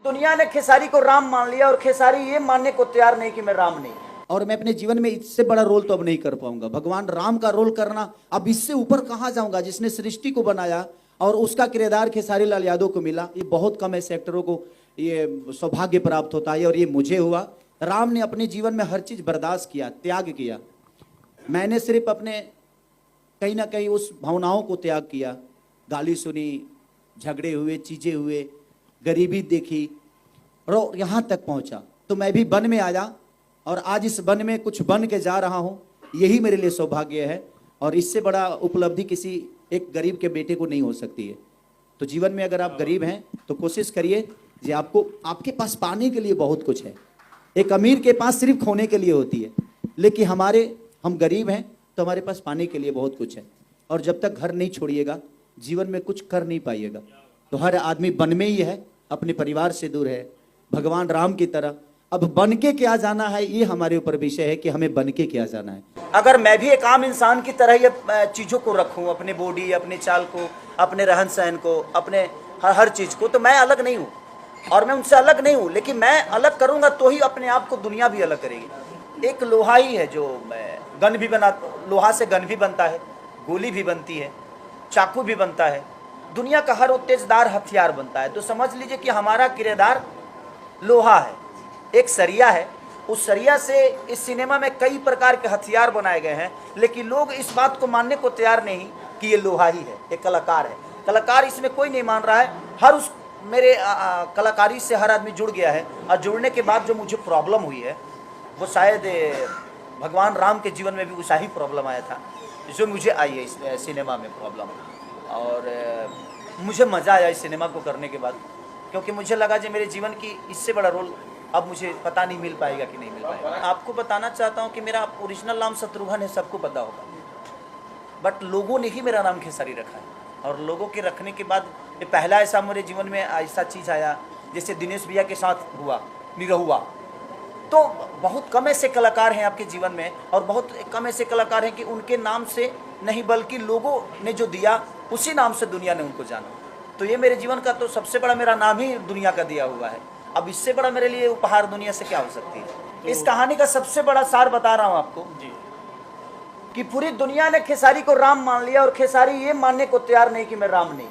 दुनिया ने खेसारी को राम मान लिया और खेसारी ये मानने को तैयार नहीं कि मैं राम नहीं। और मैं अपने जीवन में इससे बड़ा रोल तो अब नहीं कर पाऊंगा। भगवान राम का रोल करना, अब इससे ऊपर कहां जाऊंगा। जिसने सृष्टि को बनाया और उसका किरदार खेसारी लाल यादव को मिला, ये बहुत कम ऐसे एक्टरों को ये सौभाग्य प्राप्त होता है और ये मुझे हुआ। राम ने अपने जीवन में हर चीज बर्दाश्त किया, त्याग किया। मैंने सिर्फ अपने कहीं ना कहीं उस भावनाओं को त्याग किया। गाली सुनी, झगड़े हुए, चीजें हुए, गरीबी देखी और यहां तक पहुंचा। तो मैं भी वन में आया और आज इस वन में कुछ बन के जा रहा हूं। यही मेरे लिए सौभाग्य है और इससे बड़ा उपलब्धि किसी एक गरीब के बेटे को नहीं हो सकती है। तो जीवन में अगर आप गरीब हैं तो कोशिश करिए कि आपको, आपके पास पाने के लिए बहुत कुछ है। एक अमीर के पास सिर्फ खोने के लिए होती है, लेकिन हम गरीब हैं तो हमारे पास पाने के लिए बहुत कुछ है। और जब तक घर नहीं छोड़िएगा जीवन में कुछ कर नहीं पाइएगा। तो हर आदमी वन में ही है, अपने परिवार से दूर है, भगवान राम की तरह। अब बन के क्या जाना है, ये हमारे ऊपर विषय है कि हमें बन के क्या जाना है। अगर मैं भी एक आम इंसान की तरह ये चीज़ों को रखूं, अपनी बॉडी, अपनी चाल को, अपने रहन सहन को, अपने हर चीज़ को, तो मैं अलग नहीं हूँ और मैं उनसे अलग नहीं हूँ। लेकिन मैं अलग करूँगा तो ही अपने आप को दुनिया भी अलग करेगी। एक लोहा ही है जो गन भी बना, लोहा से गन भी बनता है, गोली भी बनती है, चाकू भी बनता है, दुनिया का हर तेजदार हथियार बनता है। तो समझ लीजिए कि हमारा किरदार लोहा है, एक सरिया है। उस सरिया से इस सिनेमा में कई प्रकार के हथियार बनाए गए हैं, लेकिन लोग इस बात को मानने को तैयार नहीं कि ये लोहा ही है, एक कलाकार है। कलाकार इसमें कोई नहीं मान रहा है। हर उस मेरे कलाकारी से हर आदमी जुड़ गया है और जुड़ने के बाद जो मुझे प्रॉब्लम हुई है वो शायद भगवान राम के जीवन में भी वैसा ही प्रॉब्लम आया था जो मुझे आई है इस सिनेमा में प्रॉब्लम। और मुझे मज़ा आया इस सिनेमा को करने के बाद, क्योंकि मुझे लगा जो मेरे जीवन की इससे बड़ा रोल अब मुझे पता नहीं मिल पाएगा कि नहीं मिल पाएगा। आपको बताना चाहता हूँ कि मेरा ओरिजिनल नाम शत्रुघ्न है, सबको पता होगा, बट लोगों ने ही मेरा नाम खेसारी रखा है। और लोगों के रखने के बाद ये पहला ऐसा मेरे जीवन में ऐसा चीज़ आया जैसे दिनेश भैया के साथ हुआ, निरहुआ। तो बहुत कम ऐसे कलाकार हैं आपके जीवन में और बहुत कम ऐसे कलाकार हैं कि उनके नाम से नहीं बल्कि लोगों ने जो दिया उसी नाम से दुनिया ने उनको जाना। तो ये मेरे जीवन का तो सबसे बड़ा मेरा नाम ही दुनिया का दिया हुआ है। अब इससे बड़ा मेरे लिए उपहार दुनिया से क्या हो सकती है। इस कहानी का सबसे बड़ा सार बता रहा हूँ आपको कि पूरी दुनिया ने खेसारी को राम मान लिया और खेसारी ये मानने को तैयार नहीं कि मैं राम नहीं।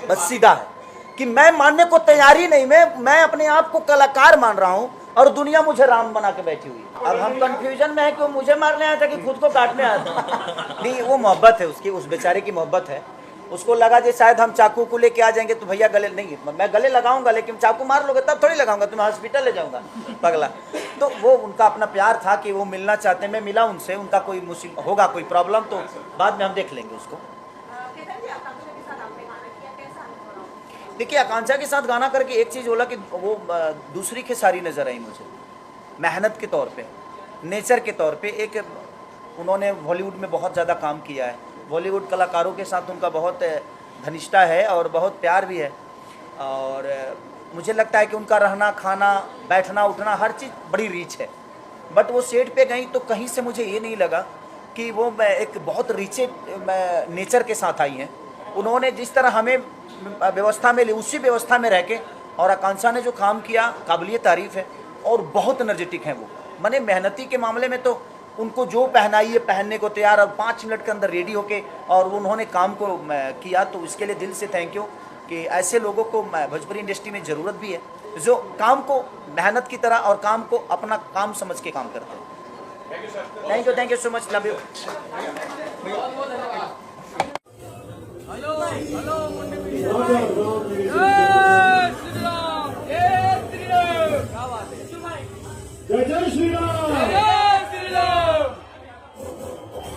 बस सीधा है कि मैं मानने को तैयार ही नहीं, मैं अपने आप को कलाकार मान रहा हूँ और दुनिया मुझे राम बना के बैठी हुई है। अब हम कंफ्यूजन में है कि वो मुझे मारने आया था कि खुद को काटने आया था। नहीं, वो मोहब्बत है उसकी, उस बेचारे की मोहब्बत है। उसको लगा कि शायद हम चाकू को लेके आ जाएंगे तो भैया गले नहीं, मैं गले लगाऊंगा लेकिन चाकू मार लोगे तब थोड़ी लगाऊंगा, तुम्हें हॉस्पिटल ले जाऊंगा पगला। तो वो उनका अपना प्यार था कि वो मिलना चाहते हैं, मैं मिला उनसे। उनका कोई मुसीबत होगा, कोई प्रॉब्लम तो बाद में हम देख लेंगे उसको। देखिए, आकांक्षा के साथ गाना करके एक चीज़ बोला कि वो दूसरी खेसारी नजर आई मुझे, मेहनत के तौर पे, नेचर के तौर पे। एक उन्होंने बॉलीवुड में बहुत ज़्यादा काम किया है, बॉलीवुड कलाकारों के साथ उनका बहुत घनिष्ठता है और बहुत प्यार भी है। और मुझे लगता है कि उनका रहना, खाना, बैठना, उठना, हर चीज़ बड़ी रीच है। बट वो सेट पे गई तो कहीं से मुझे ये नहीं लगा कि वो एक बहुत रीचे नेचर के साथ आई हैं। उन्होंने जिस तरह हमें व्यवस्था में ली उसी व्यवस्था में रह के, और आकांक्षा ने जो काम किया काबिलियत तारीफ़ है और बहुत एनर्जेटिक हैं वो। मैंने मेहनती के मामले में तो उनको जो पहनाई है पहनने को तैयार, और 5 मिनट के अंदर रेडी होके और उन्होंने काम को किया। तो इसके लिए दिल से थैंक यू कि ऐसे लोगों को भोजपुरी इंडस्ट्री में ज़रूरत भी है जो काम को मेहनत की तरह और काम को अपना काम समझ के काम करते हैं। Thank you so much, love you. जय श्री राम,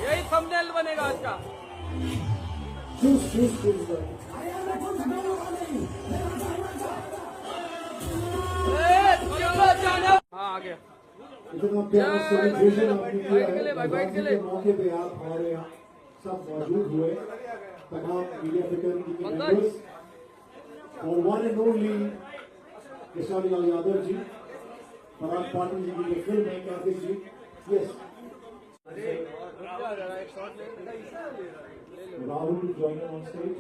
यही थंबनेल बनेगा आज का। हाँ, आ गया। इतना प्यारा सेलिब्रेशन आपने किया है, भगवान जी के मौके पे आप हमारे यहाँ सब मौजूद हुए, तमाम मीडिया फ्रेटर्निटी के मेंबर्स और one and only Khesari Lal Yadav ji, Parag Patil ji की जो फिल्म है कैफे जी, yes Rahul to join on stage.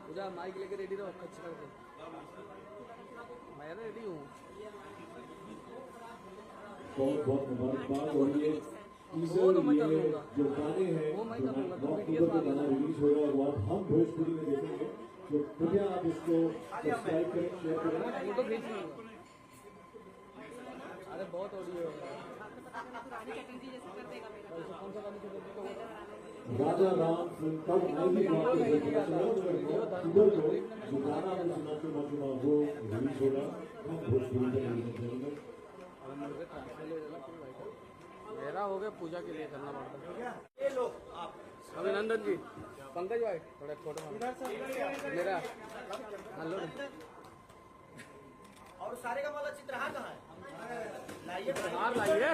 Puja mic लेके रेडी रहो, खच करके। मैं रेडी हूँ। बहुत बहुत मुबारकबाद। और ये वो तो मैं कर ये लूंगा। जो गाने हैं वो मैं कर लूंगा, तो जो BTS अक्टूबर को गाना रिलीज होगा वो आप हम भोजपुरी में देखेंगे। तो कृपया आप इसको सब्सक्राइब करें, शेयर करें। वो तो खींच लूंगा। अरे बहुत ऑडियो है। कौन सा गाने चल रहा है? राजा राम फिल्म कब आएगी तो आपको देखना चला। अक्टूबर को जो गाना हमने सुना चुना वो रिलीज होगा हम भोजपुरी में रिलीज करेंगे। मेरा हो गया, पूजा के लिए करना पड़ता है। ये लो आप। अभिनंदन जी, पंकज भाई थोड़ा फोटो मेरा। हेलो, और सारे का वाला चित्र कहाँ है? लाइए बाहर लाइए।